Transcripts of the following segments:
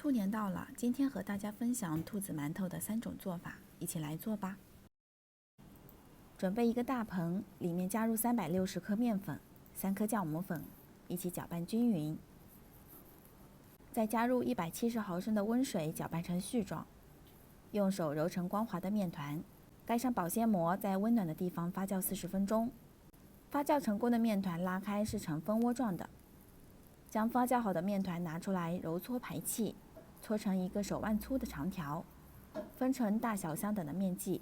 兔年到了，今天和大家分享兔子馒头的3种做法，一起来做吧。准备一个大盆，里面加入360克面粉、3颗酵母粉，一起搅拌均匀。再加入170毫升的温水，搅拌成絮状，用手揉成光滑的面团，盖上保鲜膜，在温暖的地方发酵40分钟。发酵成功的面团拉开是呈蜂窝状的，将发酵好的面团拿出来揉搓排气，搓成一个手腕粗的长条，分成大小相等的面剂。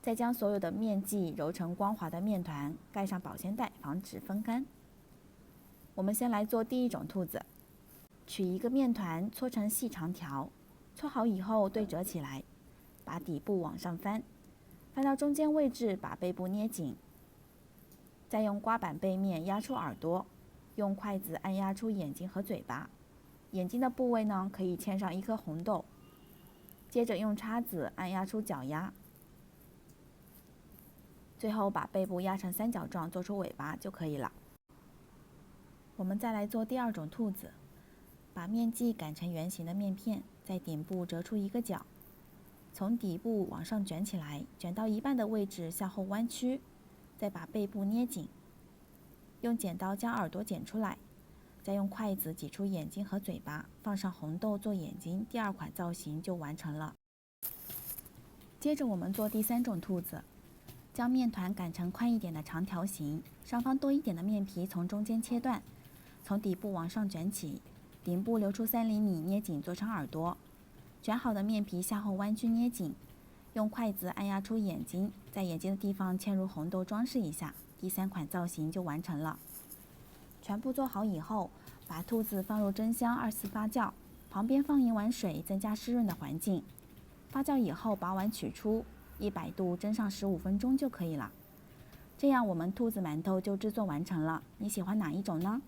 再将所有的面剂揉成光滑的面团，盖上保鲜袋，防止风干。我们先来做第一种兔子。取一个面团搓成细长条，搓好以后对折起来，把底部往上翻，翻到中间位置，把背部捏紧。再用刮板背面压出耳朵，用筷子按压出眼睛和嘴巴。眼睛的部位呢，可以嵌上1颗红豆。接着用叉子按压出脚丫，最后把背部压成三角状，做出尾巴就可以了。我们再来做第二种兔子。把面剂擀成圆形的面片，在顶部折出一个角，从底部往上卷起来，卷到一半的位置向后弯曲，再把背部捏紧。用剪刀将耳朵剪出来，再用筷子挤出眼睛和嘴巴，放上红豆做眼睛，第二款造型就完成了。接着我们做第3种兔子。将面团擀成宽一点的长条形，上方多一点的面皮从中间切断，从底部往上卷起，顶部留出3厘米，捏紧做成耳朵。卷好的面皮向后弯曲捏紧，用筷子按压出眼睛，在眼睛的地方嵌入红豆装饰一下，第3款造型就完成了。全部做好以后，把兔子放入蒸箱2次发酵，旁边放1碗水，增加湿润的环境。发酵以后把碗取出，100度蒸上15分钟就可以了。这样我们兔子馒头就制作完成了。你喜欢哪一种呢？